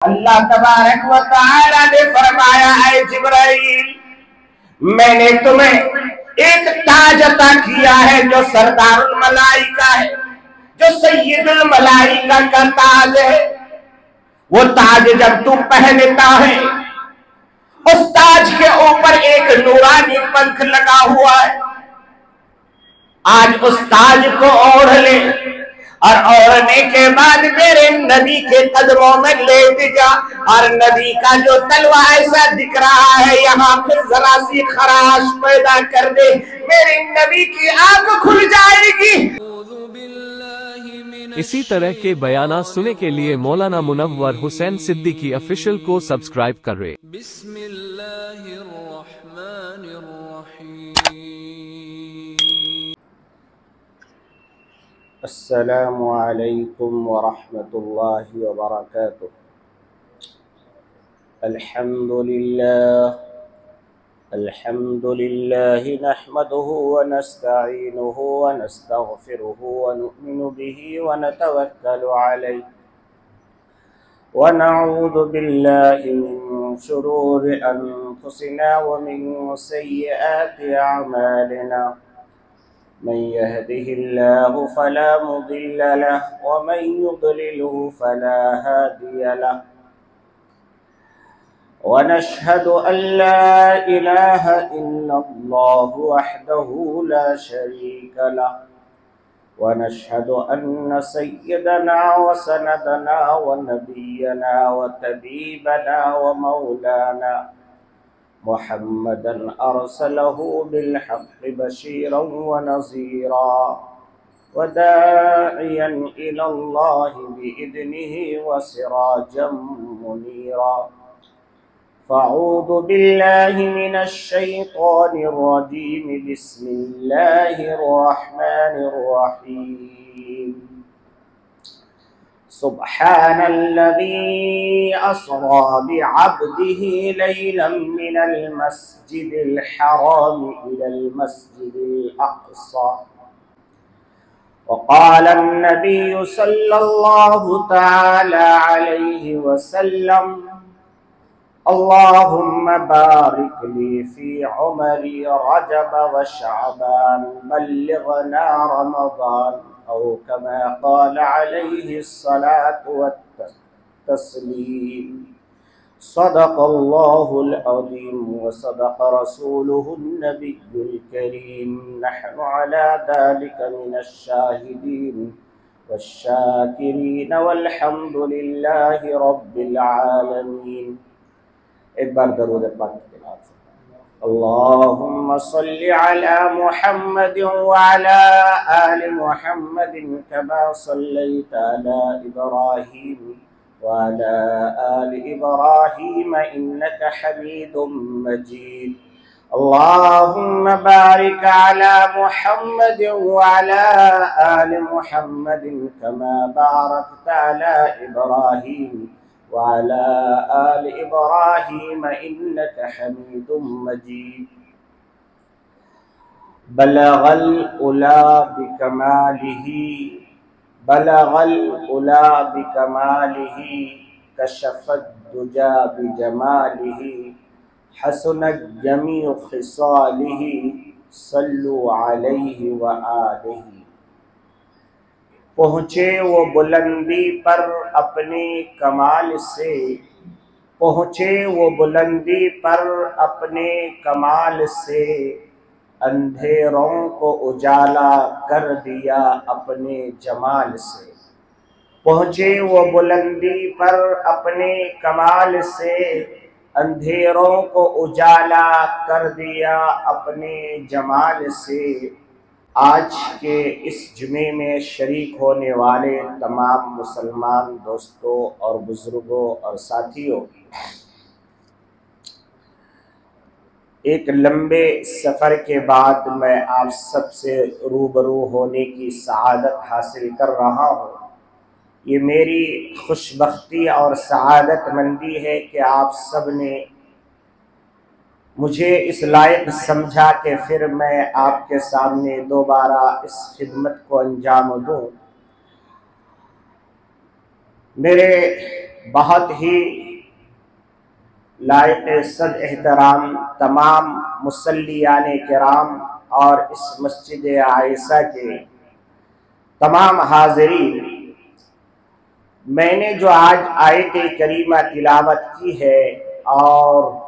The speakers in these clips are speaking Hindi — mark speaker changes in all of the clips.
Speaker 1: अल्लाह तबारक व तआला ने फरमाया, ऐ जिब्राइल, मैंने तुम्हें एक ताज अता किया है जो सरदारुल मलाइका है, जो सय्यदुल मलाइका का ताज है। वो ताज जब तू पहनता है, उस ताज के ऊपर एक नूरानी पंख लगा हुआ है। आज उस ताज को ओढ़ ले और ओढ़ने के बाद मेरे नबी के कदमों में लेट जा, और नबी का जो तलवा ऐसा दिख रहा है यहाँ फिर जरा सी खराश पैदा कर दे, मेरे नबी की आंख खुल जाएगी।
Speaker 2: इसी तरह के बयाना सुनने के लिए मौलाना मुनव्वर हुसैन सिद्दीकी ऑफिशियल को सब्सक्राइब करें।
Speaker 1: अस्सलामु अलैकुम व रहमतुल्लाहि व बरकातुहू। अल्हम्दुलिल्लाह नहमदुहु व नस्तईनुहु व नस्तगफिरुहु व नु'मिनु बिही व नतवक्कलु अलैहि व नऊज़ु बिल्लाहि मिन शुरूरि अनफुसिना व मिन सय्यिआति अअमालिना। मन यहदिहिल्लाहु फला मुदिल्ल लहु व मन युद्लिलहु फला हादिय लहु। व नशहदु अल्ला इलाहा इल्लल्लाहु वहदहु ला शरीका लहु व नशहदु अन्न सय्यदना व सनदना व नबियना व तबीबना व मौलाना मुहम्मदन अरसलहु बिलहक़्क़ि बशीरन व नज़ीरा व दाइयन इलल्लाहि बिइज़निहि व सिराजम मुनीरा। फ़अऊज़ु बिल्लाहि मिनश शैतानिर रजीम। बिस्मिल्लाहिर रहमानिर रहीम। सुब्हानल्लज़ी अस्रा बिअब्दिही लैलन मिनल मस्जिदिल हराम इलल मस्जिदिल अक़सा। वक़ाल अन्नबिय्यु सल्लल्लाहु तआला अलैहि वसल्लम, अल्लाहुम्मा बारिक ली फ़ी उमरी रजब व शअबान बल्लिग़ना रमज़ान औ कमा क़ाल अलैहिस्सलातु वत्तस्लीम। सदक़ल्लाहुल अज़ीम व सदक़ रसूलुहुन नबियुल करीम। नहनु अला ज़ालिका मिनश शाहिदीन वश्शाकिरीन वल्हम्दुलिल्लाहि रब्बिल आलमीन। एक बार दरूद पाक तिलावत। अल्लाहुम्मा सल्लि अला मुहम्मदिन व अला आलि मुहम्मदिन कमा सल्लैता अला इब्राहीम व अला आलि इब्राहीम इन्नका हमीदुम मजीद। अल्लाहुम्मा बारिक अला मुहम्मदिन व अला आलि मुहम्मदिन कमा बारकता अला इब्राहीम वअला आलि इब्राहीम इन्नका हमीदुम मजीद। बलगल उला बिकमालिही बलगल उला बिकमालिही कशफत दुजा बिजमालिही हसनत जमीउ खिसालिही सल्लु अलैहि व आलिही। पहुँचे वो बुलंदी पर अपने कमाल से, पहुँचे वो बुलंदी पर अपने कमाल से, अंधेरों को उजाला कर दिया अपने जमाल से। पहुँचे वो बुलंदी पर अपने कमाल से, अंधेरों को उजाला कर दिया अपने जमाल से। आज के इस जुमे में शरीक होने वाले तमाम मुसलमान दोस्तों और बुजुर्गों और साथियों, एक लंबे सफ़र के बाद मैं आप सबसे रूबरू होने की सआदत हासिल कर रहा हूँ। ये मेरी खुशबख्ती और सआदतमंदी है कि आप सब ने मुझे इस लायक समझा कि फिर मैं आपके सामने दोबारा इस खिदमत को अंजाम दूँ। मेरे बहुत ही लायक सद एहतराम तमाम मुसल्लियान किराम और इस मस्जिद आयशा के तमाम हाज़रीन, मैंने जो आज आयत करीमा तिलावत की है और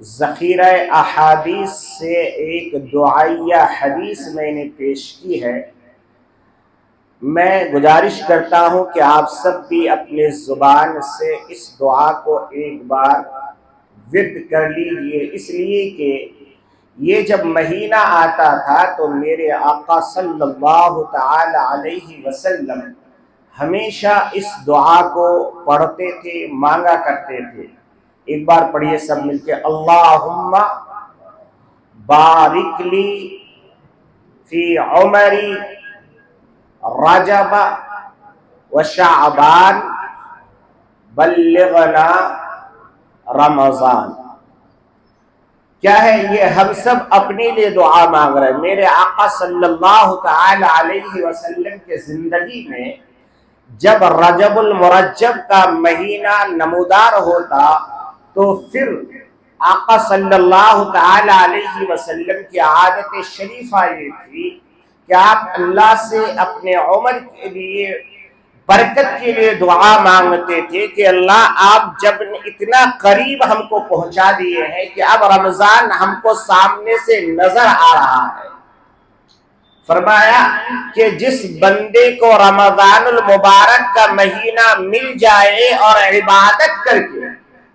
Speaker 1: ज़ख़ीरा अहादीस से एक दुआया हदीस मैंने पेश की है, मैं गुजारिश करता हूं कि आप सब भी अपने ज़ुबान से इस दुआ को एक बार विर्द कर लीजिए, इसलिए कि ये जब महीना आता था तो मेरे आका सल्लल्लाहु तआला अलैहि वसल्लम हमेशा इस दुआ को पढ़ते थे, मांगा करते थे। एक बार पढ़िए सब मिलके, अल्लाहुम्मा बारिक ली फी उमरी रजब व शाबान बल्लिगना रमजान। क्या है ये? हम सब अपने लिए दुआ मांग रहे हैं। मेरे आका सल्लल्लाहु तआला अलैहि वसल्लम के जिंदगी में जब रजबुल मुरज्जब का महीना नमूदार होता तो फिर आका सल्लल्लाहु तआला अलैहि वसल्लम की आदत शरीफा ये थी कि आप अल्लाह से अपने उम्र के लिए, बरकत के लिए दुआ मांगते थे कि अल्लाह आप जब इतना करीब हमको पहुंचा दिए हैं कि अब रमजान हमको सामने से नजर आ रहा है, फरमाया कि जिस बंदे को रमजानुल मुबारक का महीना मिल जाए और इबादत करके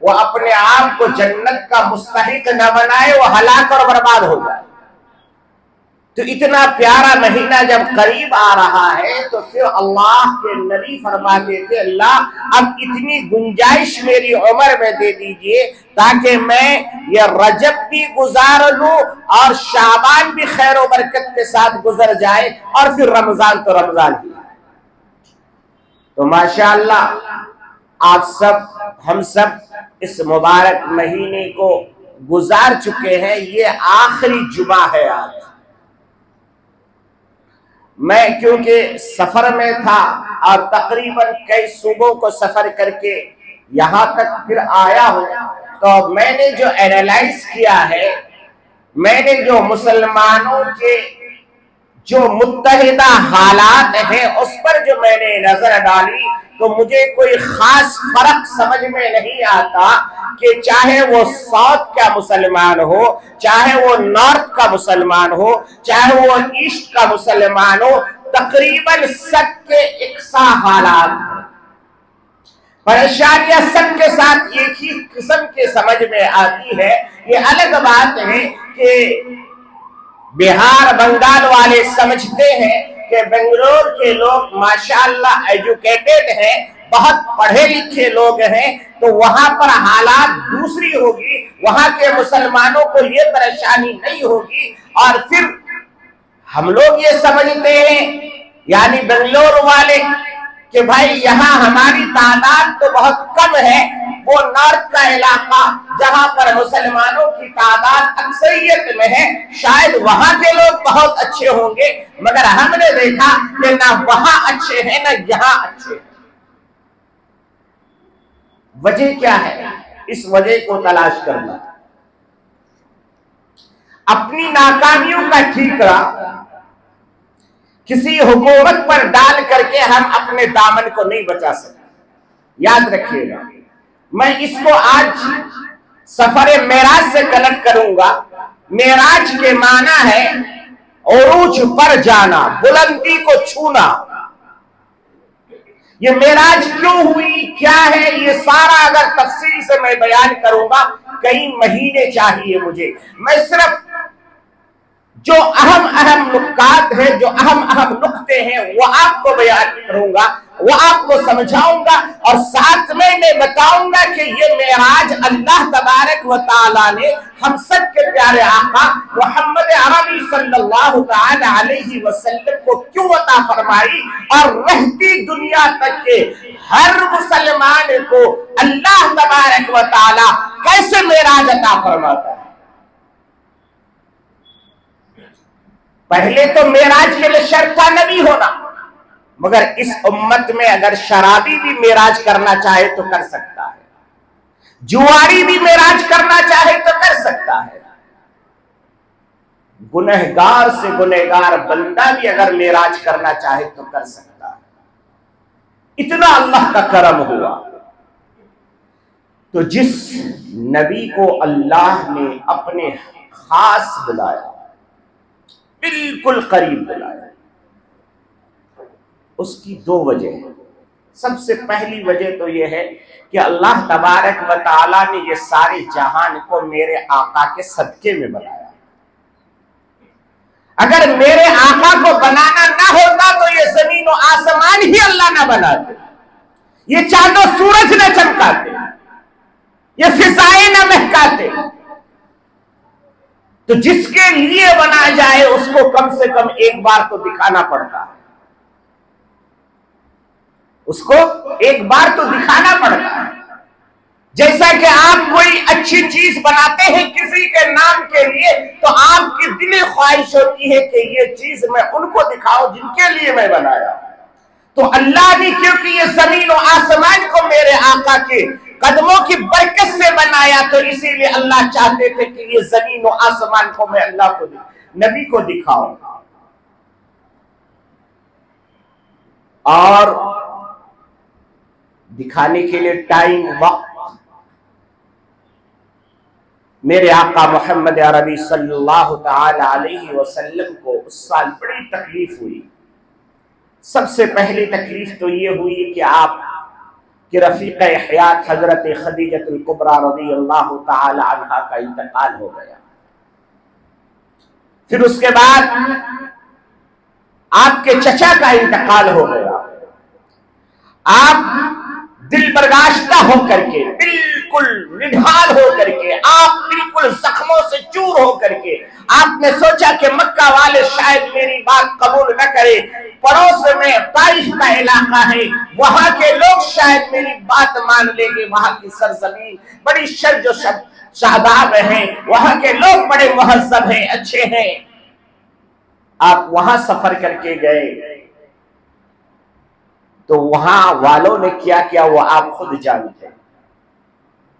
Speaker 1: वो अपने आप को जन्नत का मुस्तहिक न बनाए, वो हलाक और बर्बाद हो जाए। तो इतना प्यारा महीना जब करीब आ रहा है तो फिर अल्लाह के नबी फरमाते थे, अल्लाह अब इतनी गुंजाइश मेरी उम्र में दे दीजिए ताकि मैं ये रजब भी गुजार लूं और शाबान भी खैर और बरकत के साथ गुजर जाए और फिर रमजान तो रमजान ही। तो माशाअल्लाह आप सब, हम सब इस मुबारक महीने को गुजार चुके हैं। ये आखिरी जुमा है आज। मैं क्योंकि सफर में था और तकरीबन कई सूबों को सफर करके यहाँ तक फिर आया हूँ, तो मैंने जो एनालाइज किया है, मैंने जो मुसलमानों के जो मुत्तहिदा हालात हैं उस पर जो मैंने नजर डाली, तो मुझे कोई खास फर्क समझ में नहीं आता कि चाहे वो साउथ का मुसलमान हो, चाहे वो नॉर्थ का मुसलमान हो, चाहे वो ईस्ट का मुसलमान हो, तकरीबन सबके इकसा हालात, परेशानियां सबके साथ एक ही किस्म के समझ में आती है। ये अलग बात है कि बिहार बंगाल वाले समझते हैं कि बेंगलोर के लोग माशाअल्लाह एजुकेटेड हैं, बहुत पढ़े लिखे लोग हैं, तो वहां पर हालात दूसरी होगी, वहां के मुसलमानों को ये परेशानी नहीं होगी। और फिर हम लोग ये समझते हैं, यानी बेंगलोर वाले, कि भाई यहाँ हमारी तादाद तो बहुत कम है, वो नॉर्थ का इलाका जहां पर मुसलमानों की तादाद अक्सरियत में है, शायद वहां के लोग बहुत अच्छे होंगे, मगर हमने देखा कि ना वहां अच्छे हैं ना यहाँ अच्छे हैं। वजह क्या है? इस वजह को तलाश करना, अपनी नाकामियों का ठीकरा किसी हुकूमत पर डाल करके हम अपने दामन को नहीं बचा सकते। याद रखिएगा, मैं इसको आज सफरे मेराज से कनेक्ट करूंगा। मेराज के माना है उरूज पर जाना, बुलंदी को छूना। ये मेराज क्यों हुई, क्या है, ये सारा अगर तफसील से मैं बयान करूंगा कई महीने चाहिए मुझे। मैं सिर्फ जो अहम अहम नुक्कात हैं, जो अहम अहम नुक्ते हैं, वो आपको बयान करूंगा, वो आपको समझाऊंगा और साथ में मैं बताऊंगा कि ये मेराज अल्लाह तबारक व तआला ने हम सब के प्यारे आका मोहम्मद अरबी सल्लल्लाहु तआला अलैहि वसल्लम को क्यों अता फरमाई और रहती दुनिया तक के हर मुसलमान को अल्लाह तबारक व तआला कैसे मेराज अता फरमाता है। पहले तो मेराज के लिए शर्त था नबी होना, मगर इस उम्मत में अगर शराबी भी मेराज करना चाहे तो कर सकता है, जुआरी भी मेराज करना चाहे तो कर सकता है, गुनहगार से गुनहगार बंदा भी अगर मेराज करना चाहे तो कर सकता है। इतना अल्लाह का करम हुआ। तो जिस नबी को अल्लाह ने अपने खास बुलाया, बिल्कुल करीब बुलाया, उसकी दो वजह है। सबसे पहली वजह तो यह है कि अल्लाह तबारक व तआला ने ये सारे जहान को मेरे आका के सदके में बनाया। अगर मेरे आका को बनाना ना होता तो ये जमीन और आसमान ही अल्लाह ना बनाते, ये चांदो सूरज न चमकाते, ये फिजाएं न महकाते। तो जिसके लिए बनाया जाए उसको कम से कम एक बार तो दिखाना पड़ता है, उसको एक बार तो दिखाना पड़ता है। जैसा कि आप कोई अच्छी चीज बनाते हैं किसी के नाम के लिए, तो आपकी दिली ख्वाहिश होती है कि ये चीज मैं उनको दिखाऊं जिनके लिए मैं बनाया। तो अल्लाह ने क्योंकि ये जमीन और आसमान को मेरे आका के कदमों की बरकत से बनाया, तो इसीलिए अल्लाह चाहते थे कि ये जमीन और आसमान को मैं अल्लाह को नबी को दिखाऊं। और दिखाने के लिए टाइम, वक्त, मेरे आका मोहम्मद अरबी सल्लल्लाहु तआला अलैहि वसल्लम को उस साल बड़ी तकलीफ हुई। सबसे पहली तकलीफ तो ये हुई कि आप कि रफीक हयात हजरत खदीजतुल कुबरा रज़ियल्लाहु तआला अन्हा का इंतकाल हो गया। फिर उसके बाद आपके चचा का इंतकाल हो गया। आप दिल बर्दाश्ता होकर के, बिल्कुल निढाल होकर के, आप बिल्कुल जख्मों से चूर होकर के आपने सोचा कि मक्का वाले शायद मेरी बात कबूल न करे, पड़ोस में ताइफ का इलाका है, वहां के लोग शायद मेरी बात मान लेंगे, वहां की सरजमीन बड़ी शर्जो शादाब है, वहां के लोग बड़े मुहज्जब हैं, अच्छे हैं। आप वहां सफर करके गए तो वहां वालों ने क्या किया वो आप खुद जानते हैं,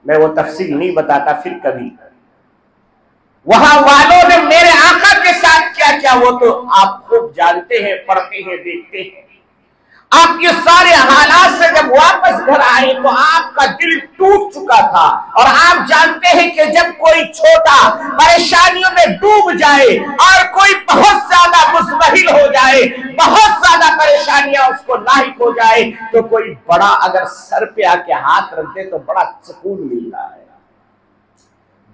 Speaker 1: मैं वो तफसील नहीं बताता, फिर कभी। वहां वालों ने मेरे आका के साथ क्या किया वो तो आप खुद जानते हैं, पढ़ते हैं, देखते हैं। आप ये सारे हालात से जब वापस घर आए तो आपका दिल टूट चुका था। और आप जानते हैं कि जब कोई छोटा परेशानियों में डूब जाए और कोई बहुत ज्यादा मुस्तहिल हो जाए, बहुत ज्यादा परेशानियां उसको लाहिक हो जाए, तो कोई बड़ा अगर सर पे आके हाथ रख दे तो बड़ा सुकून मिल रहा है।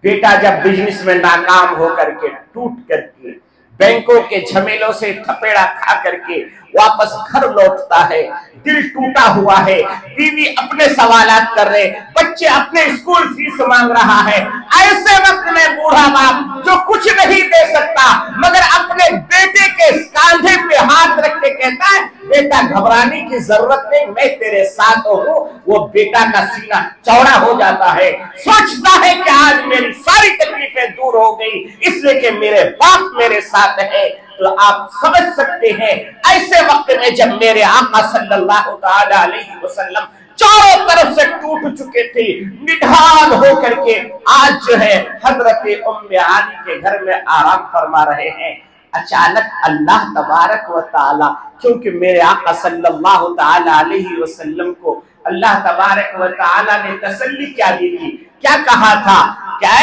Speaker 1: बेटा जब बिजनेस में नाकाम होकर के, टूट करके, बैंकों के झमेलों से थपेड़ा खा करके वापस घर लौटता है, दिल टूटा हुआ है, बीवी अपने सवालात कर रहे, बच्चे अपने स्कूल फीस मांग रहा है, ऐसे वक्त में बूढ़ा बाप जो कुछ नहीं दे सकता मगर अपने बेटे के कांधे पे हाथ रख के कहता है बेटा घबराने की जरूरत नहीं, मैं तेरे साथ हूँ, वो बेटा का सीना चौड़ा हो जाता है, सोचता है कि आज मेरी सारी तकलीफें दूर हो गई इसलिए कि मेरे बाप मेरे साथ है। तो आप समझ सकते हैं ऐसे वक्त में जब मेरे आका सल्लल्लाहु तआला अलैहि वसल्लम चारों तरफ से टूट चुके थे, निढाल होकर के आज जो है हजरत उम्मे हानी के घर में आराम फरमा रहे हैं। अचानक अल्लाह तबारक व तआला, क्योंकि मेरे आका सल्लल्लाहु तआला अलैहि वसल्लम को अल्लाह तबारक व तआला ने तसल्ली क्या दी थी, क्या कहा था, क्या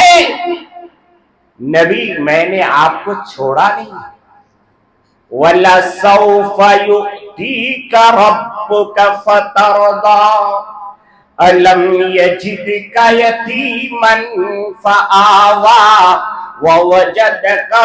Speaker 1: नबी मैंने आपको छोड़ा नहीं, वला सौफा युतीका रब्बुका फतरदा अलम यजिदका यतीमन फआवा ववजदका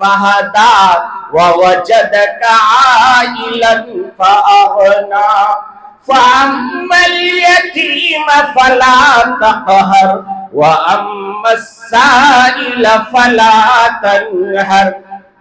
Speaker 1: फहदा ववजदका आइलन फअगना फअम्मल यतीम फला तक़हर वअम्मा अस्साइल फला तनहर।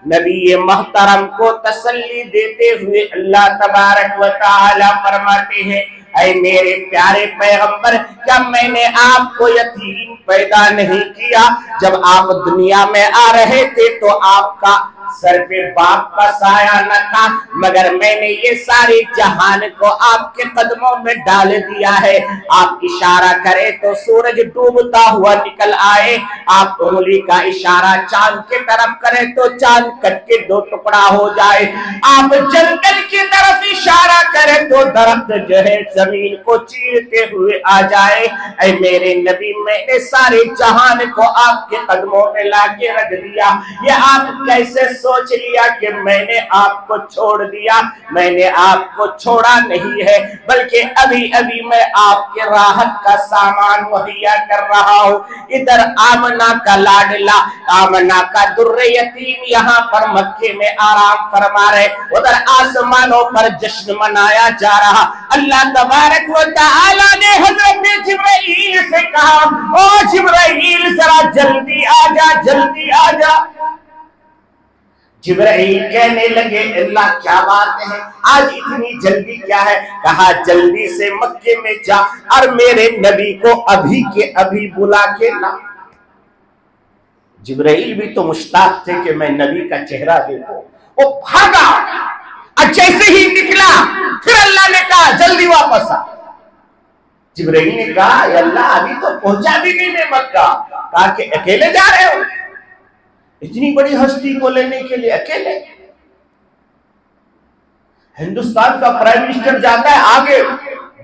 Speaker 1: नबी मोहतरम को तसल्ली देते हुए अल्लाह तबारक व तआला फरमाते हैं ऐ मेरे प्यारे पैगंबर, क्या मैंने आपको यतीम पैदा नहीं किया? जब आप दुनिया में आ रहे थे तो आपका सर पे बाप का साया न था, मगर मैंने ये सारे जहान को आपके कदमों में डाल दिया है। आप इशारा करें तो सूरज डूबता हुआ निकल आए, आप उंगली का इशारा चांद की तरफ करें तो चांद कट के दो टुकड़ा हो जाए, आप जंगल की तरफ इशारा करें तो दरख्त जो है जमीन को चीरते हुए आ जाए। ऐ मेरे नबी, मैंने सारे जहान को आपके कदमों में लाके रख दिया। ये आप कैसे सोच लिया कि मैंने आपको छोड़ दिया? मैंने आपको छोड़ा नहीं है, बल्कि अभी अभी मैं आपके राहत का सामान मुहैया कर रहा हूँ। इधर आमना का लाडला, आमना का दुर्रे यतीम यहाँ पर मक्के में आराम फरमा रहे, उधर आसमानों पर जश्न मनाया जा रहा। अल्लाह तबारक व तआला ने हजरत जिब्राइल से कहा, ओ जिब्राइल जरा जल्दी आजा, जल्दी आजा। जिब्राइल कहने लगे, अल्लाह क्या बात है, आज इतनी जल्दी क्या है? कहा जल्दी से मक्के में जा और मेरे नबी को अभी के अभी बुला के ला। जिब्राइल भी तो मुश्ताक थे कि मैं नबी का चेहरा देखूं। वो भागा और जैसे ही निकला फिर अल्लाह ने कहा जल्दी वापस आ। जिब्राइल ने कहा अल्लाह अभी तो पहुंचा भी नहीं मैं मक्का। कहा कि अकेले जा रहे हो? इतनी बड़ी हस्ती को लेने के लिए अकेले? हिंदुस्तान का प्राइम मिनिस्टर जाता है आगे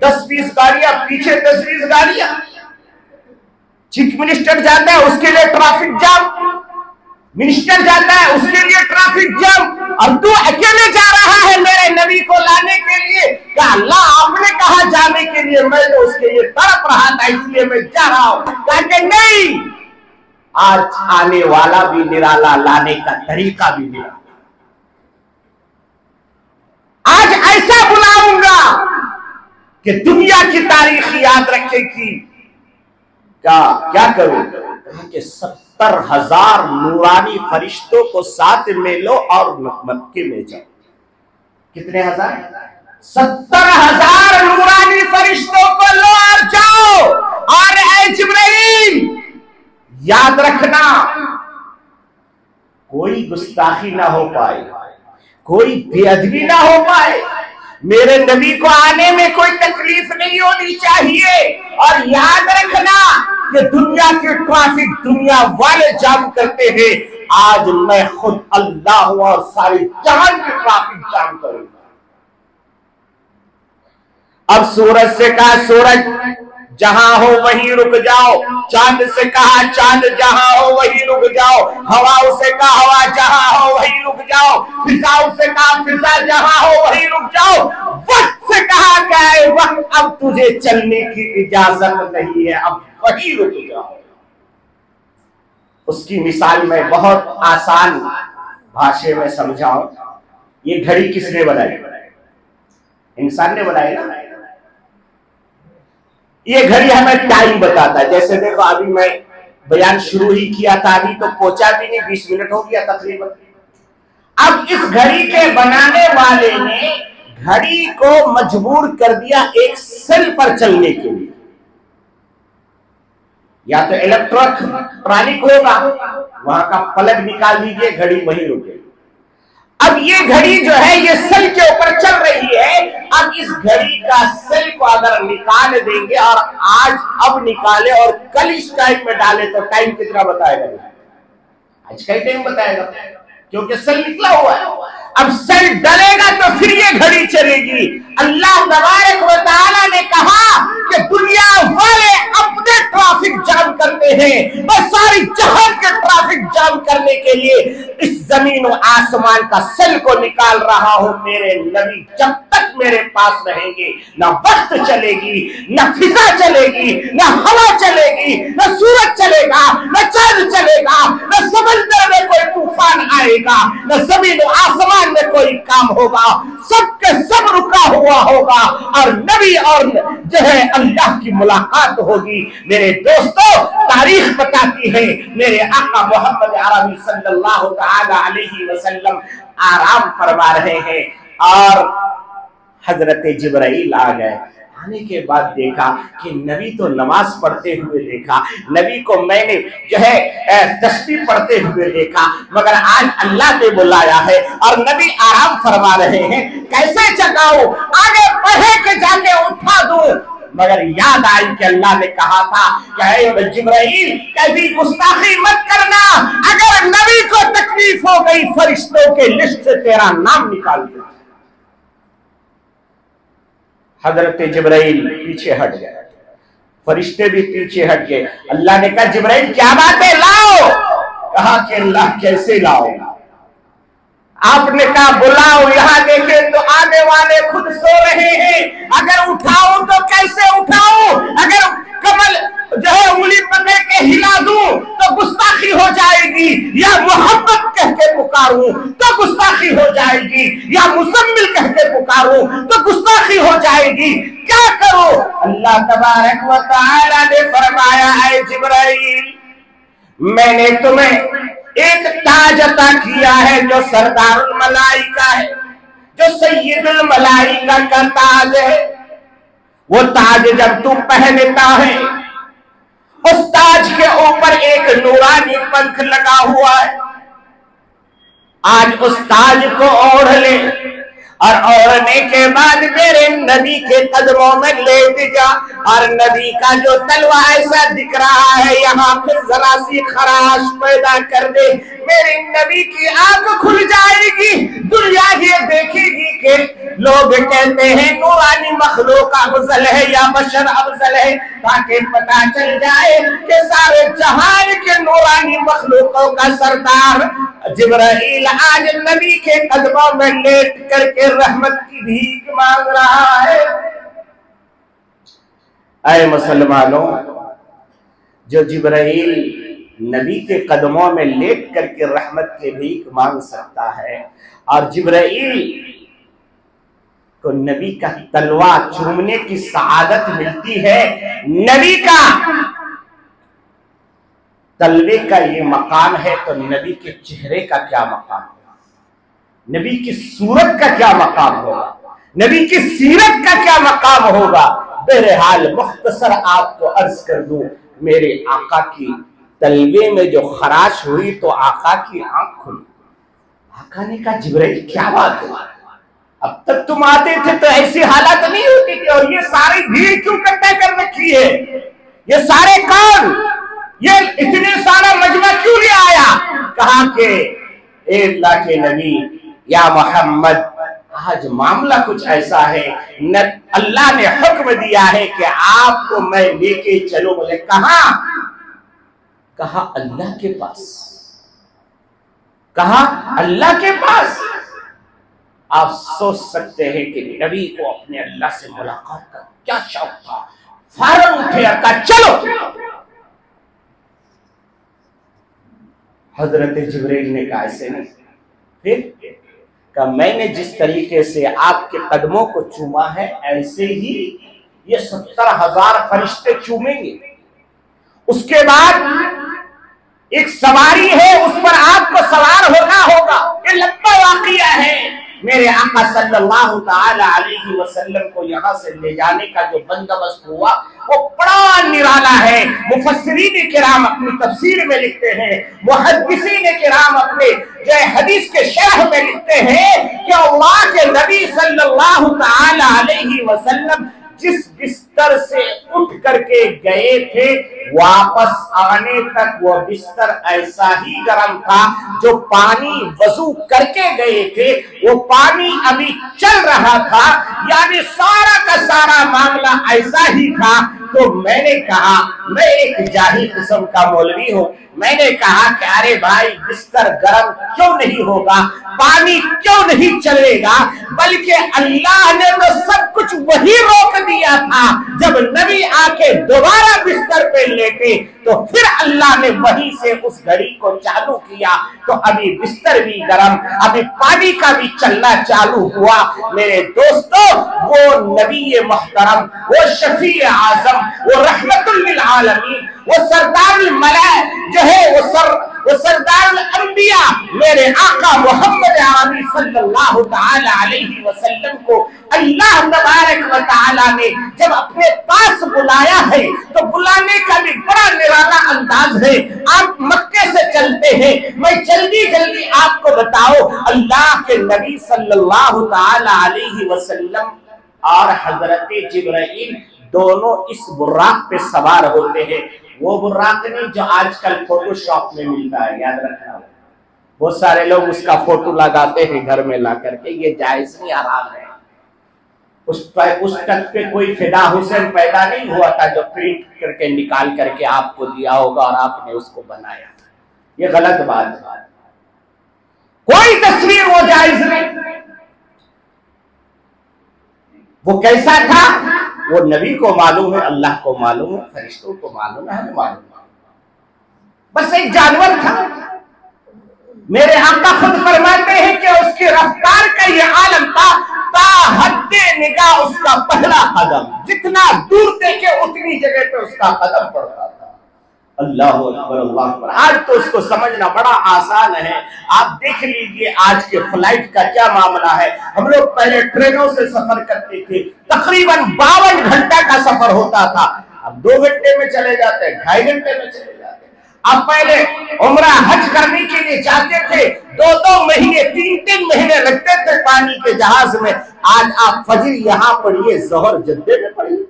Speaker 1: 10-20 गाड़ियां, पीछे 10-20 गाड़ियां। चीफ मिनिस्टर जाता है उसके लिए ट्रैफिक जाम, मिनिस्टर जाता है उसके लिए ट्रैफिक जाम, और तू अकेले जा रहा है मेरे नबी को लाने के लिए? क्या अल्लाह आपने कहा जाने के लिए? मैं तो उसके लिए तड़प रहा था इसलिए मैं जा रहा हूं। कहा नहीं, आज आने वाला भी निराला, लाने का तरीका भी निराला। आज ऐसा बुलाऊंगा कि दुनिया की तारीख याद रखेगी। क्या करूं? कि 70,000 नूरानी फरिश्तों को साथ में लो और मक्के में जाओ। कितने हजार? 70,000 नूरानी फरिश्तों को लो और जाओ। और ऐ जिब्राइल याद रखना, कोई गुस्ताखी ना हो पाए, कोई बेअदबी ना हो पाए, मेरे नबी को आने में कोई तकलीफ नहीं होनी चाहिए। और याद रखना कि दुनिया के ट्रैफिक दुनिया वाले जाम करते हैं, आज मैं खुद अल्लाह हूं और सारी जहान के ट्रैफिक जाम करूंगा। अब सूरज से कहा सूरज जहां हो वहीं रुक जाओ, चांद से कहा चांद जहां हो वहीं रुक जाओ, हवाओं से कहा हवा जहां हो वहीं रुक जाओ, फिजाओं से कहा फिजा जहां हो वहीं रुक जाओ, वक्त से कहा क्या है वक्त अब तुझे चलने की इजाजत नहीं है, अब वहीं रुक जाओ। उसकी मिसाल मैं बहुत आसान भाषा में समझाऊं। ये घड़ी किसने बनाई? इंसान ने बनाई ना। ये घड़ी हमें टाइम बताता है। जैसे देखो अभी मैं बयान शुरू ही किया था, अभी तो पहुंचा भी नहीं, 20 मिनट हो गया तकरीबन। अब इस घड़ी के बनाने वाले ने घड़ी को मजबूर कर दिया एक सेल पर चलने के लिए। या तो इलेक्ट्रॉनिक होगा, वहां का प्लग निकाल दीजिए, घड़ी वहीं रुकेगी। अब ये घड़ी जो है ये सेल के ऊपर चल रही है। अब इस घड़ी का सेल को अगर निकाल देंगे और आज अब निकाले और कल इस टाइम में डाले तो टाइम कितना बताएगा? आज का ही टाइम बताएगा, क्योंकि सेल निकला हुआ है। अब सेल डलेगा तो फिर ये घड़ी चलेगी। अल्लाह तबारक व तआला ने कहा कि दुनिया वाले अपने ट्रैफिक जाम करते हैं, मैं सारी जहां के ट्रैफिक जाम करने के लिए इस जमीन और आसमान का सेल को निकाल रहा हूं। मेरे नबी जब तक मेरे पास रहेंगे न वक्त चलेगी, न फिजा चलेगी, न हवा चलेगी, न सूरज चलेगा, न चांद चलेगा, न समंदर में कोई तूफान आएगा, न जमीन और आसमान में कोई काम होगा। सबके सब रुका हुआ होगा और नबी और जो है अल्लाह की मुलाकात होगी। मेरे दोस्तों, तारीख बताती है मेरे आका मोहम्मद अरबी सल्लल्लाहु तआला अलैहि वसल्लम आराम फरमा रहे हैं और हजरत जिब्राइल आ गए। आने के बाद देखा कि नबी तो नमाज पढ़ते हुए देखा, नबी को मैंने जो है तस्बीह पढ़ते हुए देखा, मगर आज अल्लाह ने बुलाया है और नबी आराम फरमा रहे हैं, कैसे जगाऊं, आगे बढ़े के जाके उठा दूं। मगर याद आई कि अल्लाह ने कहा था कि जिब्राइल कभी गुस्ताखी मत करना, अगर नबी को तकलीफ हो गई फरिश्तों के लिस्ट से तेरा नाम निकाल दिया। हजरत जिब्राइल पीछे हट गए, फरिश्ते भी पीछे हट गए। अल्लाह ने कहा जिब्राइल क्या बात है, लाओ। कहा कि अल्लाह कैसे लाओ? आपने कहा बुलाओ। यहाँ देखे तो आने वाले खुद सो रहे हैं, अगर उठाऊं तो कैसे उठाऊं? अगर कमल जो है उंगली पकड़ के हिला दूं तो गुस्ताखी हो जाएगी, या मोहब्बत कह के पुकारूं तो गुस्ताखी हो जाएगी, या मुसम्मिल कह के पुकारूं तो गुस्ताखी हो जाएगी, क्या करूं? अल्लाह तबारक व तआला ने फरमाया, ऐ जिब्राइल मैंने तुम्हें एक ताज अता किया है जो सरदारुल मलाइका है, जो सैयदुल मलाइका का ताज है। वो ताज जब तू पहनता है, उस ताज के ऊपर एक नूरानी पंख लगा हुआ है। आज उस ताज को ओढ़ ले और ओढ़ने के बाद मेरे नबी के कदमों में लेट जा, और नबी का जो तलवा ऐसा दिख रहा है यहाँ फिर जरा सी खराश पैदा कर दे, मेरे नबी की आंख खुल जाएगी, दुनिया ये देखेगी कि लोग कहते हैं नूरानी मखलूक अफजल है या बशर अफजल है, ताकि पता चल जाए कि सारे जहान के नूरानी मखलूकों का सरदार जिब्राइल आज नबी के कदमों में लेट करके रहमत की भीख मांग रहा है। ऐ मुसलमानों, जो जिब्राइल नबी के कदमों में लेट करके रहमत की भीख मांग सकता है, और जिब्राइल को नबी का तलवा चूमने की सआदत मिलती है, नबी का तलवे का ये मकाम है, तो नबी के चेहरे का क्या मकाम होगा, नबी की सूरत का क्या मकाम होगा, नबी की सीरत का क्या मकाम होगा। बहरहाल मुख्तसर आपको अर्ज कर दूं, मेरे आका की तलवे में जो खराश हुई तो आका की आंख खुली। आका ने कहा जिब्राइल क्या बात है, अब तक तुम आते थे तो ऐसी हालत नहीं होती थी, और ये सारी भीड़ क्यों इकट्ठा कर रखी है, ये सारे कौन, ये इतने सारा मजमा क्यों ले आया? कहा कि अल्लाह के नबी या मोहम्मद, आज मामला कुछ ऐसा है, न अल्लाह ने हुक्म दिया है कि आपको मैं लेके चलो। बोले कहां? कहा अल्लाह के पास। कहा अल्लाह के पास। आप सोच सकते हैं कि नबी को अपने अल्लाह से मुलाकात का क्या शौक था, फौरन उठे और कहा चलो। हजरत जिब्रील ने कहा ऐसे नहीं, फिर का मैंने जिस तरीके से आपके कदमों को चूमा है ऐसे ही ये 70,000 फरिश्ते चूमेंगे। उसके बाद एक सवारी है, उस पर आपको सवार होना होगा। ये लंबा वाकया है। मेरे आका सल्लल्लाहु ताला अलैहि वसल्लम को यहाँ से ले जाने का जो बंदोबस्त हुआ वो बड़ा निराला है। मुफस्सिरीन किराम अपनी तफसीर में लिखते हैं, मुहद्दिसीन किराम अपने जो हदीस के शरह में लिखते हैं कि अल्लाह के नबी सल्लल्लाहु ताला अलैहि वसल्लम जिस बिस्तर से उठ करके गए थे वापस आने तक वो बिस्तर ऐसा ही गर्म था। जो पानी वजू करके गए थे वो पानी अभी चल रहा था, यानी सारा का सारा मामला ऐसा ही था। तो मैंने कहा, मैं एक जाहिल किस्म का मौलवी हूँ, मैंने कहा कि अरे भाई बिस्तर गर्म क्यों नहीं होगा, पानी क्यों नहीं चलेगा, बल्कि अल्लाह ने तो सब कुछ वही रोक दिया था। जब नबी आके दोबारा बिस्तर पे लेटे तो फिर अल्लाह ने वहीं से उस घड़ी को चालू किया, तो अभी बिस्तर भी गर्म, अभी पानी का भी चलना चालू हुआ। मेरे दोस्तों, वो नबी मोहतरम, वो शफी आजम, वो रहमतुल लिल आलमीन, वो सरदारुल मलाइका जो है, वो वो सरदार अंबिया मेरे आका मोहम्मद अरबी सल्लल्लाहु तआला अलैहि वसल्लम को अल्लाह तबारक व तआला ने जब अपने पास बुलाया है तो बुलाने का भी बड़ा निराला अंदाज है। आप मक्के से चलते हैं, मैं जल्दी जल्दी आपको बताओ, अल्लाह के नबी सल्लल्लाहु तआला अलैहि वसल्लम और हजरत जिब्राइल दोनों इस बुर्राक पे सवार होते हैं। वो बुर्राक नहीं जो आजकल फोटोशॉप में मिलता है, याद रखना। बहुत सारे लोग उसका फोटो लगाते हैं घर में ला करके, ये जायज नहीं, हराम है। उस तक पे कोई फिदा हुसैन पैदा नहीं हुआ था जो प्रिंट करके निकाल करके आपको दिया होगा और आपने उसको बनाया, ये गलत बात है। कोई तस्वीर वो जायज नहीं। वो कैसा था वो नबी को मालूम है, अल्लाह को मालूम है, फरिश्तों को मालूम है, हमें मालूम है। बस एक जानवर था। मेरे आका खुद फरमाते हैं कि उसकी रफ्तार का ये आलम था, ताहद्दे निगाह उसका पहला कदम, जितना दूर देखे उतनी जगह पे उसका कदम पड़ता था। अल्लाह अकबर, अल्लाह अकबर। आज तो उसको समझना बड़ा आसान है। आप देख लीजिए आज के फ्लाइट का क्या मामला है। हम लोग पहले ट्रेनों से सफर करते थे, तकरीबन 52 घंटा का सफर होता था। अब 2 घंटे में चले जाते हैं, 2.5 घंटे में चले जाते हैं। अब पहले उम्रा हज करने के लिए जाते थे, 2-2 महीने 3-3 महीने लगते थे पानी के जहाज में। आज आप फजर यहाँ पढ़िए, जोहर जद्दे में पढ़िए,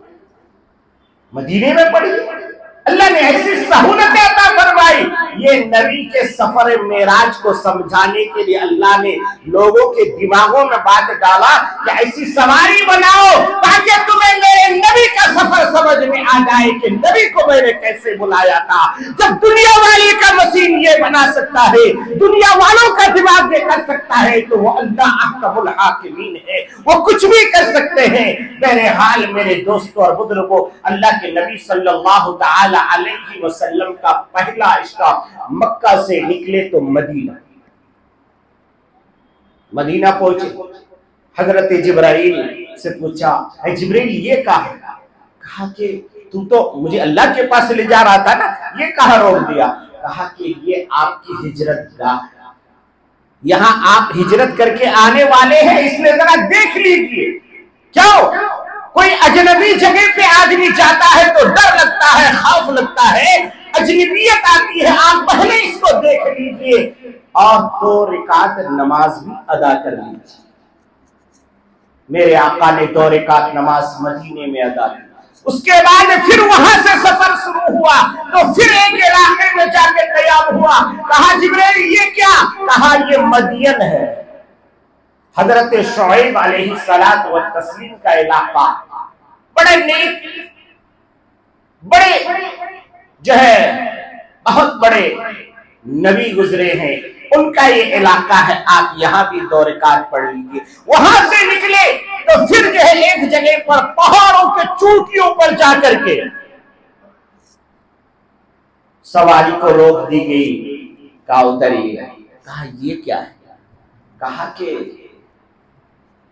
Speaker 1: मदीने में पढ़िए। अल्लाह ने ऐसी सहूलतें अता फरमाई। ये नबी के सफर मेराज को समझाने के लिए अल्लाह ने लोगों के दिमागों में बात डाला कि ऐसी सवारी बनाओ ताकि तुम्हें मेरे नबी का सफर समझ में आ जाए कि नबी को मैंने कैसे बुलाया था। जब दुनिया वाले का मशीन ये बना सकता है, दुनिया वालों का दिमाग ये कर सकता है, तो वो अल्लाह अहकमुल हाकिमीन है, वो कुछ भी कर सकते हैं। मेरे हाल मेरे दोस्तों और बुजुर्गों, अल्लाह के नबी सल्लल्लाहु तआला अलैहि वसल्लम का पहला स्टॉप मक्का से निकले तो मदीना पहुंचे। हजरत जिब्राइल से पूछा, जिब्राइल ये कहा कि तू तो मुझे अल्लाह के पास ले जा रहा था ना, ये कहाँ रोक दिया? कहा कि ये आपकी हिजरत गाह, यहाँ आप हिजरत करके आने वाले हैं, इसलिए जरा देख लीजिए। क्यों? कोई अजनबी जगह पे आदमी जाता है तो डर लगता है, खौफ लगता है, अजनबियत आती है। आप पहले इसको देख लीजिए और 2 रकात नमाज भी अदा कर लीजिए। मेरे आका ने 2 रकात नमाज मदीने में अदा की। उसके बाद फिर वहां से सफर शुरू हुआ तो फिर एक इलाके में जाके कयाम हुआ। कहा जिब्राइल ये क्या? कहा ये मदियन है, हजरत शुएब अलैहिस्सलात व तस्लीम का इलाका। बड़े नेक, बड़े जो है बहुत बड़े नबी गुजरे हैं, उनका ये इलाका है। आप यहाँ भी 2 रकात पढ़ लीजिए। वहां से निकले तो फिर जो है एक जगह पर पहाड़ों के चोटियों पर जाकर के सवारी को रोक दी गई। कहा उतरिए। कहा ये क्या है? कहा कि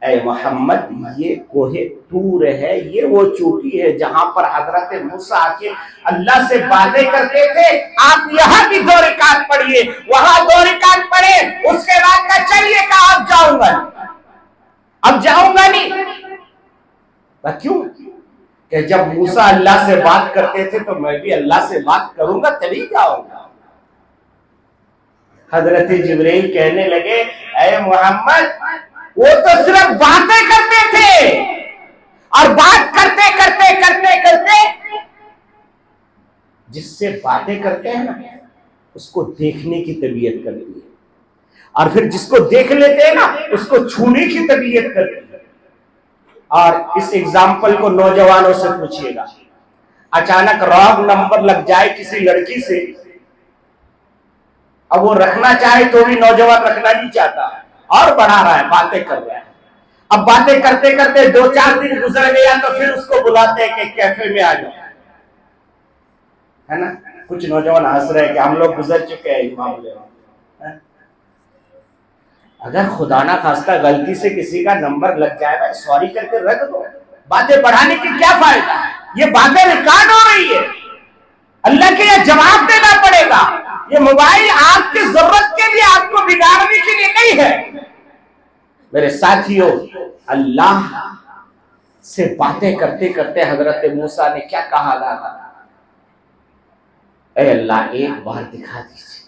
Speaker 1: ऐ मोहम्मद ये कोहे तूर है, ये वो चोटी है जहां पर हजरत मूसा आके अल्लाह से बातें करते थे। आप यहाँ भी 2 रकात पढ़िए। वहां 2 रकात पढ़े, उसके बाद का चलिए कहा अब जाऊंगा, अब जाऊंगा नहीं। क्यों? कि जब मूसा अल्लाह से बात करते थे तो मैं भी अल्लाह से बात करूंगा तभी जाऊंगा। हजरत जिब्राइल कहने लगे, ऐ मोहम्मद वो तो सिर्फ बातें करते थे, और बात करते करते करते करते जिससे बातें करते हैं ना उसको देखने की तबीयत करती है, और फिर जिसको देख लेते हैं ना उसको छूने की तबीयत करती है। और इस एग्जाम्पल को नौजवानों से पूछिएगा। अचानक रॉन्ग नंबर लग जाए किसी लड़की से, अब वो रखना चाहे तो भी नौजवान रखना नहीं चाहता और बढ़ा रहा है, बातें कर रहा है। अब बातें करते करते 2-4 दिन गुजर गया तो फिर उसको बुलाते हैं कि कैफे में आ जाओ, है ना। कुछ नौजवान हंस रहे हैं कि हम लोग गुजर चुके हैं इस मामले में। अगर खुदा ना खास्ता गलती से किसी का नंबर लग जाएगा, सॉरी करके रख दो, बातें बढ़ाने की क्या फायदा? ये बातें रिकॉर्ड हो रही है, अल्लाह के लिए जवाब देना पड़ेगा। ये मोबाइल आपकी जरूरत के लिए, आपको बिगाड़ने के लिए नहीं है। मेरे साथियों, अल्लाह से बातें करते करते हजरत मूसा ने क्या कहा था, ऐ अल्लाह एक बार दिखा दीजिए,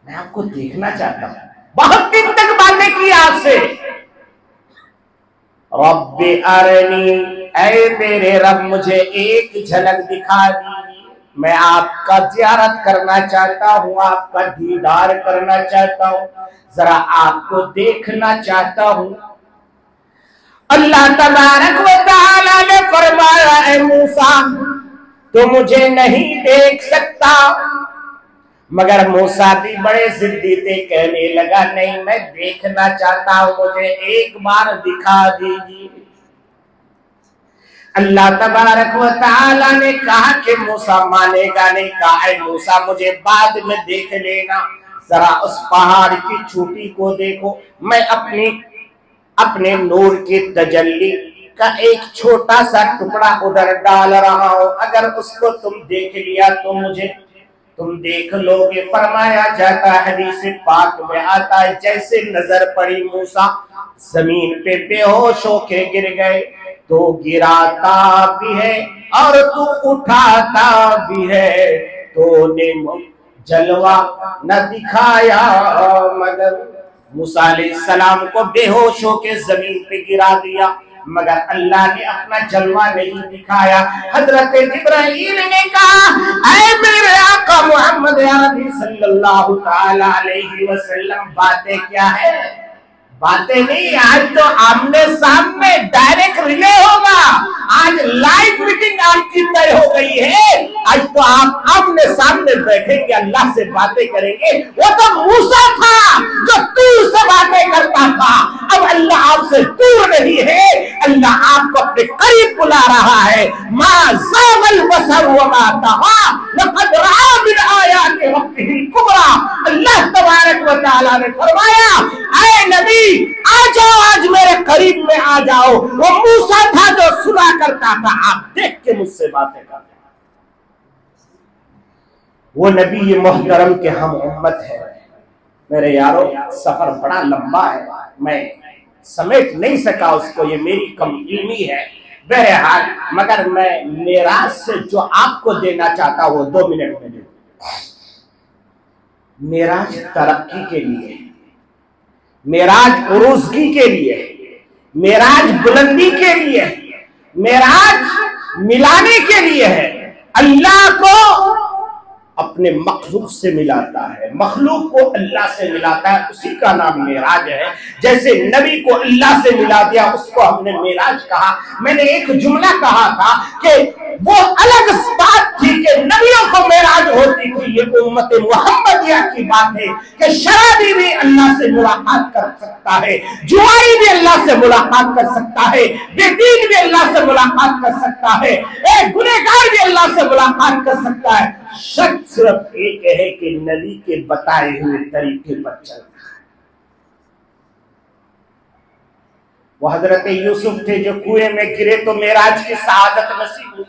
Speaker 1: मैं आपको देखना चाहता हूं। बहुत दिन तक बातें की आपसे। रब्बी अरनी, ऐ मेरे रब मुझे एक झलक दिखा दीजिए, मैं आपका ज़ियारत करना चाहता हूँ, आपका दीदार करना चाहता हूँ, जरा आपको देखना चाहता हूँ। अल्लाह तबारक व तआला ने फरमाया, ऐ मूसा तो मुझे नहीं देख सकता। मगर मूसा भी बड़े जिद्दी थे, कहने लगा नहीं मैं देखना चाहता हूं, मुझे एक बार दिखा दीजिए। अल्लाह तबारक व तआला ने कहा कि मूसा मानेगा नहीं। कहा ऐ मूसा मुझे बाद में देख लेना, जरा उस पहाड़ की चोटी को देखो, मैं अपने नूर की तजल्ली का एक छोटा सा टुकड़ा उधर डाल रहा हूं, अगर उसको तुम देख लिया तो मुझे तुम देख लोगे। फरमाया जाता है, हदीस पाक में आता है, जैसे नजर पड़ी मूसा जमीन पे बेहोश होके गिर गए। तो गिराता भी है और तू उठाता भी है, तो ने जलवा न दिखाया मगर मूसा अलैहिस्सलाम को बेहोश होके जमीन पे गिरा दिया, मगर अल्लाह ने अपना जलवा नहीं दिखाया। हजरत जिब्राइल ने कहा, ऐ मेरे आका मोहम्मद अरबी सल्लल्लाहु तआला अलैहि वसल्लम, बातें क्या है? बातें नहीं, आज तो आमने सामने डायरेक्ट रिले होगा। आज लाइव मीटिंग आपकी तय हो गई है। आज तो आप आमने सामने बैठेंगे, अल्लाह से बातें करेंगे। वो तो मूसा था जो दूर से बातें करता था, अब अल्लाह आपसे दूर नहीं है, अल्लाह आपको अपने करीब बुला रहा है। मा ज़ागल बसर व मा तग़ा, लक़द रआ मिन आयाति रब्बिहिल कुबरा। अल्लाह तबारक व तआला ने फरमाया, ऐ नबी आ जाओ, आज मेरे करीब में आ जाओ। वो मूसा था जो सुना करता था, आप देख के मुझसे बातें करते। वो नबी ये मोहतरम के हम उम्मत है। मेरे यारो, सफर बड़ा लंबा है, मैं समेट नहीं सका उसको, ये मेरी कम इल्मी है। बहरहाल, मगर मैं मेराज से जो आपको देना चाहता हूं वो 2 मिनट में दे। मेराज तरक्की के लिए, मेराज उरूज़गी के लिए, मेराज बुलंदी के लिए, मेराज मिलाने के लिए है। अल्लाह को अपने मखलूक से मिलाता है, मखलूक को अल्लाह से मिलाता है, उसी का नाम मेराज है। जैसे नबी को अल्लाह से मिला दिया, उसको हमने मेराज कहा। मैंने एक जुमला कहा था कि वो अलग बात थी कि नबियों को मेराज होती थी, ये उम्मत मुहम्मदिया की बात है कि शराबी भी अल्लाह से मुलाकात कर सकता है, जुआरी भी अल्लाह से मुलाकात कर सकता है, बेदीन भी अल्लाह से मुलाकात कर सकता है, एक गुनहगार भी अल्लाह से मुलाकात कर सकता है। शर्त सिर्फ एक है कि नबी के बताए हुए तरीके पर चलना। वो हजरत यूसुफ थे जो कुएं में गिरे तो मेराज की सआदत नसीब हुई।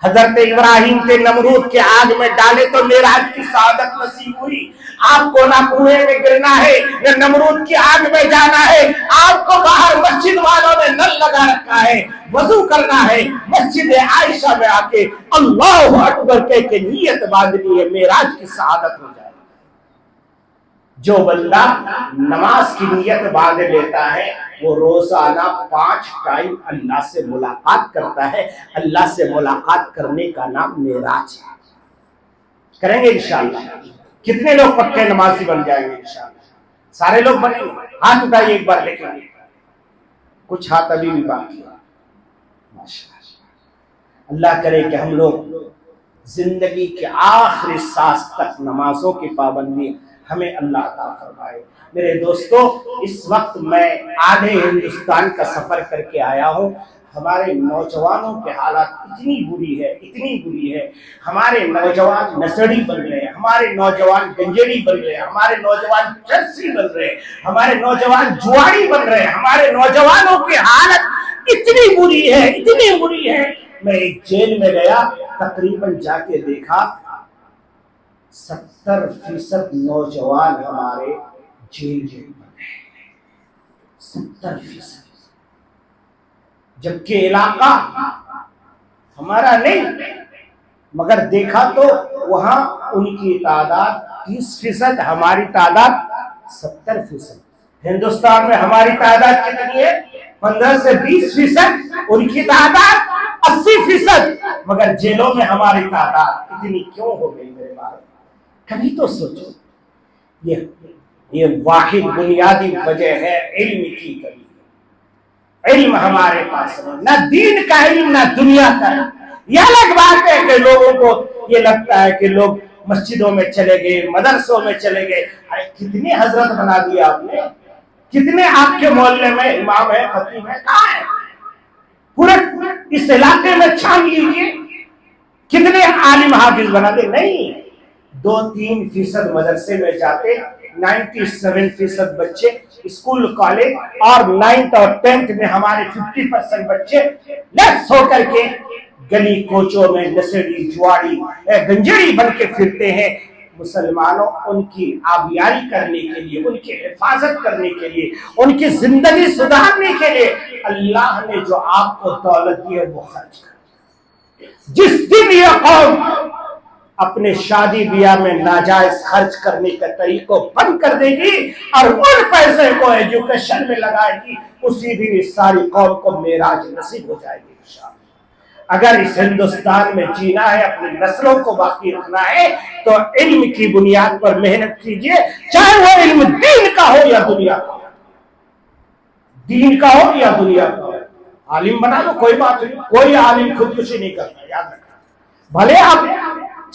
Speaker 1: हजरत इब्राहिम थे नमरूद के आग में डाले तो मेराज की सआदत नसीब हुई। आपको ना कुएं में गिरना है, न नमरूद की आग में जाना है। आपको बाहर मस्जिद वालों ने नल लगा रखा है, वजू करना है, मस्जिद आयशा में आके अल्लाहु अकबर कह के नियत बांधनी है, मेराज की सआदत हो जाए। जो बंदा नमाज की नियत बांध लेता है, वो रोजाना 5 टाइम अल्लाह से मुलाकात करता है। अल्लाह से मुलाकात करने का नाम मेराज है। करेंगे इंशाअल्लाह। कितने लोग पक्के नमाजी बन जाएंगे इंशाअल्लाह? सारे लोग बनेंगे? हाथ उठाइए एक बार, लेकिन कुछ हाथ अभी भी बाकी है। माशाअल्लाह। अल्लाह करे कि हम लोग जिंदगी के आखिरी सांस तक नमाजों की पाबंदी हमें अल्लाह अता फरमाए। मेरे दोस्तों, इस वक्त मैं आधे हिंदुस्तान का सफर करके आया हूँ। हमारे नौजवानों के हालात इतनी बुरी है, इतनी बुरी है। हमारे नौजवान नशेड़ी बन रहे हैं, हमारे नौजवान गंजेड़ी बन रहे हैं, हमारे नौजवान चरसी बन रहे हैं, हमारे नौजवान जुआरी बन रहे हैं। हमारे नौजवानों की हालत इतनी बुरी है, इतनी बुरी है। मैं एक जेल में गया, तकरीबन जाके देखा 70% नौजवान हमारे जेल में बने, 70%, जबकि इलाका हमारा नहीं, मगर देखा तो वहां उनकी तादाद 30%, हमारी तादाद 70%। हिंदुस्तान में हमारी तादाद कितनी है? 15 से 20%, उनकी तादाद 80%, मगर जेलों में हमारी तादाद इतनी क्यों हो गई मेरे भाई? कभी तो सोचो। ये वाहिद बुनियादी वजह है इल्म की कमी। इल्म हमारे पास नहीं, ना दीन का इल्म ना दुनिया का। यह अलग बात है कि लोगों को ये लगता है कि लोग मस्जिदों में चले गए, मदरसों में चले गए। अरे कितने हजरत बना दिया आपने, कितने आपके मोहल्ले में इमाम है, खतीब है, कहाँ है? पूरे इस इलाके में छान लीजिए, कितने आलिम हाफिज बना दे। नहीं, 2-3% मदरसे में जाते, 97% बच्चे स्कूल कॉलेज और 9th और 10th में हमारे 50% बच्चे लेफ्ट होकर के गली कोचों में नशेड़ी जुआड़ी गंजेड़ी बन के फिरते हैं। मुसलमानों, उनकी आबियारी करने के लिए, उनकी हिफाजत करने के लिए, उनकी जिंदगी सुधारने के लिए अल्लाह ने जो आपको दौलत दी है वो खर्च कर। जिस दिन ये कौम अपने शादी ब्याह में नाजायज खर्च करने के तरीकों बंद कर देगी और उन पैसे को एजुकेशन में लगाएगी, उसी दिन इस सारी कौम को मेराज नसीब हो जाएगी इंशाअल्लाह। अगर इस हिंदुस्तान में जीना है, अपनी नस्लों को बाकी रखना है, तो इल्म की बुनियाद पर मेहनत कीजिए, चाहे वो इल्म दीन का हो या दुनिया का, दीन का हो या दुनिया का हो। आलिम बना लो, कोई बात नहीं, कोई आलिम खुदकुशी नहीं करता, याद रखना। भले आप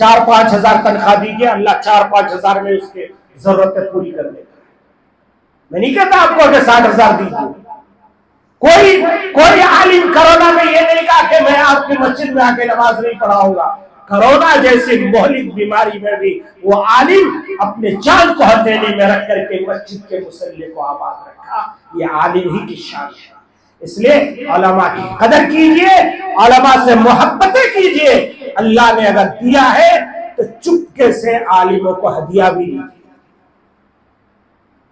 Speaker 1: 4-5 हजार तनख्वाह दीजिए, अल्लाह 4-5 हजार में उसके जरूरतें पूरी कर देगा। मैं नहीं कहता आपको अगर 60 हजार दीजिए। कोई आलिम कोरोना में ये नहीं कहा कि मैं आपकी मस्जिद में आके नमाज नहीं पढ़ाऊंगा। कोरोना जैसी मोहलिक बीमारी में भी वो आलिम अपने जान को हथेली में रख करके मस्जिद के मुसल्ले को आबाद रखा। ये आलिम ही की शान है। इसलिए उलमा की कदर कीजिए, उलमा से मोहब्बतें कीजिए। अल्लाह ने अगर दिया है तो चुपके से आलिमों को हदिया भी दीजिए।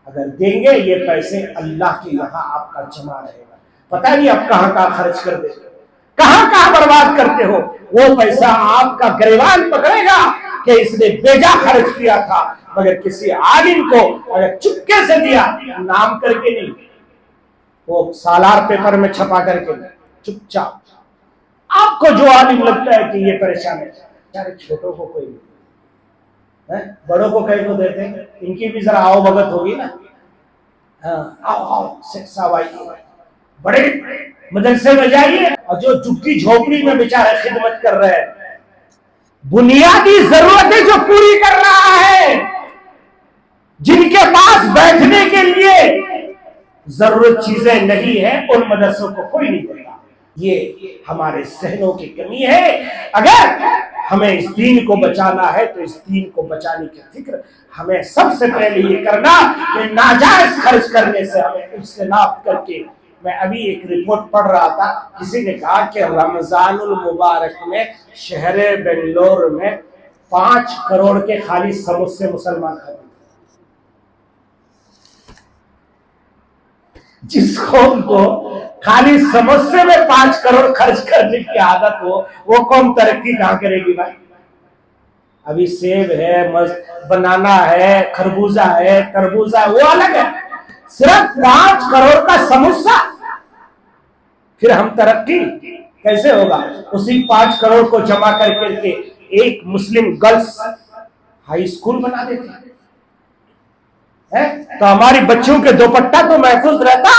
Speaker 1: अगर देंगे ये पैसे अल्लाह के यहाँ आपका जमा रहेगा। पता नहीं आप कहाँ कहाँ खर्च कर देते हो, कहाँ कहाँ बर्बाद करते हो। वो पैसा आपका गिरबान पकड़ेगा कि इसने बेजा खर्च किया था। मगर किसी आलिम को अगर चुपके से दिया, नाम करके नहीं, वो सालार पेपर में छपा करके चुपचाप, आपको जो आलिम लगता है कि ये परेशान है, चाहे छोटों को कोई नहीं, बड़ों को कहीं को देते हैं, इनकी भी जरा आओ भगत होगी ना। हाँ, आओ आओ शिक्षा, बड़े मदरसे में जाइए, और जो झुग्गी झोपड़ी में बेचारे खिदमत कर रहे हैं, बुनियादी जरूरतें जो पूरी कर रहा है, जिनके पास बैठने के लिए जरूरत चीजें नहीं है, उन मदरसों को कोई नहीं देता। ये हमारे सहनों की कमी है। अगर हमें इस दीन को बचाना है तो इस दीन को बचाने की फिक्र हमें सबसे पहले ये करना कि नाजायज खर्च करने से हमें इज्तनाब करके। मैं अभी एक रिपोर्ट पढ़ रहा था, किसी ने कहा कि रमजानुल मुबारक में शहर बेंगलोर में 5 करोड़ के खाली समोसे मुसलमान खरीदते। जिस कौम को खाली समोसे में 5 करोड़ खर्च करने की आदत हो, वो कौम तरक्की कहां करेगी भाई? अभी सेब है, बनाना है, खरबूजा है, तरबूजा है, वो अलग है। सिर्फ 5 करोड़ का समोसा, फिर हम तरक्की कैसे होगा? उसी 5 करोड़ को जमा करके एक मुस्लिम गर्ल्स हाई स्कूल बना देते हैं, तो हमारी बच्चों के दुपट्टा तो महफूज रहता।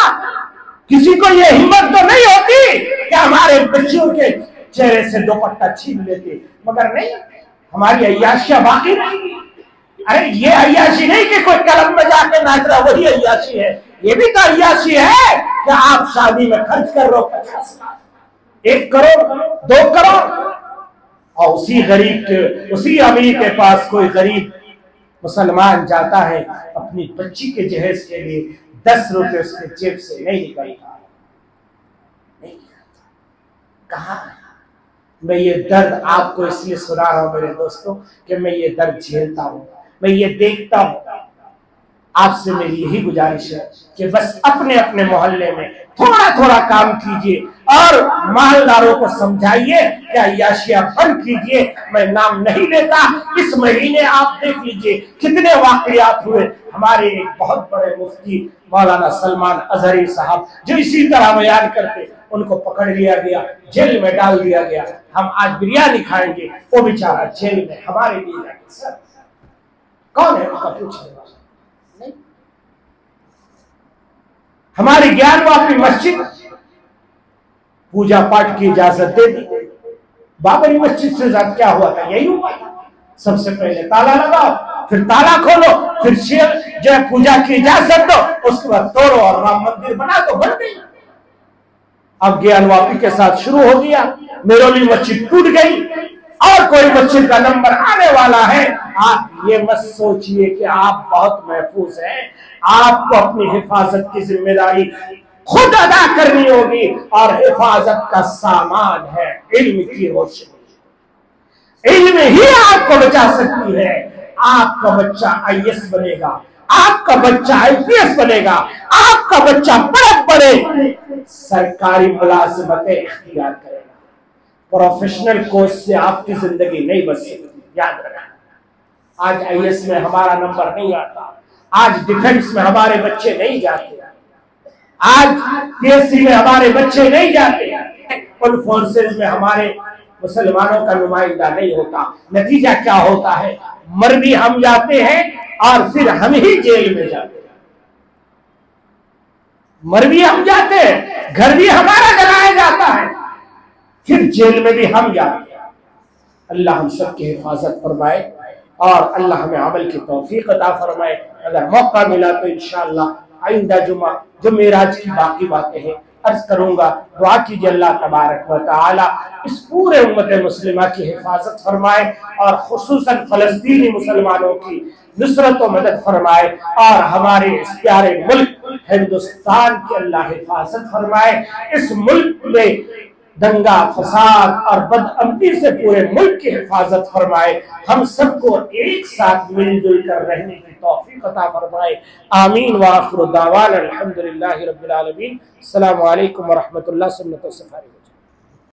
Speaker 1: किसी को ये हिम्मत तो नहीं होती कि हमारे बच्चों के चेहरे से दुपट्टा छीन लेते, मगर नहीं, हमारी अय्याशियां बाकी रहेंगी। अरे ये अय्याशी नहीं कि कोई कलम में जाके नाच रहा, वही अय्याशी है। ये भी तो अय्याशी है कि आप शादी में खर्च कर रहे हो 50 लाख, 1 करोड़, 2 करोड़, और उसी गरीब के, उसी अमीर के पास कोई गरीब मुसलमान जाता है अपनी बच्ची के जहेज के लिए 10 रुपए उसके जेब से नहीं निकलता, नहीं निकलता। कहाँ मैं ये दर्द आपको इसलिए सुना रहा हूं मेरे दोस्तों कि मैं ये दर्द झेलता हूं, मैं ये देखता हूं। आपसे मेरी यही गुजारिश है कि बस अपने अपने मोहल्ले में थोड़ा थोड़ा काम कीजिए और मालदारों को समझाइए कि अय्याशियां बंद कीजिए। मैं नाम नहीं लेता, इस महीने आप देख लीजिए कितने वाकयात हुए। हमारे एक बहुत बड़े मुफ्ती मौलाना सलमान अजहरी साहब जो इसी तरह बयान करते, उनको पकड़ लिया गया, जेल में डाल दिया गया। हम आज बिरयानी खाएंगे, वो बेचारा जेल में हमारे लिए जाके सर कौन है उनका पूछने वाला? नहीं। हमारी ज्ञानवापी मस्जिद पूजा पाठ की इजाजत दे दी, बाबरी मस्जिद से ज्यादा क्या हुआ था? यही हुआ था। सबसे पहले ताला लगाओ, फिर ताला खोलो, फिर शेर जो है पूजा की इजाजत दो, उसके बाद तोड़ो और राम मंदिर बना दो, बन गई। अब ज्ञानवापी के साथ शुरू हो गया, मेरोली मस्जिद टूट गई और कोई मस्जिद का नंबर आने वाला है। आप ये मत सोचिए कि आप बहुत महफूज हैं, आपको अपनी हिफाजत की जिम्मेदारी खुद अदा करनी होगी और हिफाजत का सामान है इल्म की रोशनी। इल्म ही आपको बचा सकती है। आपका बच्चा आईएएस बनेगा, आपका बच्चा आईपीएस बनेगा, आपका बच्चा बड़े सरकारी मुलाजिमतें इख्तियार करेगा। प्रोफेशनल कोर्स से आपकी जिंदगी नहीं बच सकती, याद रखना। आज आईएएस में हमारा नंबर नहीं आता, आज डिफेंस में हमारे बच्चे नहीं जाते, आज पीएससी में हमारे बच्चे नहीं जाते, उन फोर्सेज में हमारे मुसलमानों का नुमाइंदा नहीं होता। नतीजा क्या होता है? मर भी हम जाते हैं और फिर हम ही जेल में जाते हैं। मर भी हम जाते हैं, घर भी हमारा जलाया जाता है, फिर जेल में भी हम जाते हैं। अल्लाह हम सबकी हिफाजत फरमाए और अल्लाह हमें अमल की तौफीक अता फरमाए। अगर मौका मिला तो इंशाअल्लाह आइंदा जुमा जो मेराज की बाकी बातें हैं अर्ज करूंगा। दुआ कीजिए अल्लाह तबारक व तआला इस पूरे उम्मत मुस्लिमा की हिफाजत फरमाए और खुसूसन फलस्तीनी मुसलमानों की नुसरत व मदद फरमाए और हमारे इस प्यारे मुल्क हिंदुस्तान की अल्लाह हिफाजत फरमाए। इस मुल्क में दंगा फसाद और बदअमनी से पूरे मुल्क की हिफाजत फरमाए। हम सबको एक साथ मिलजुल कर रहने की तौफीक अता फरमाए। आमीन व आखिर दावाना अल्हम्दुलिल्लाहि रब्बिल आलमीन। अस्सलामु अलैकुम व रहमतुल्लाह सुन्नत व सफारी।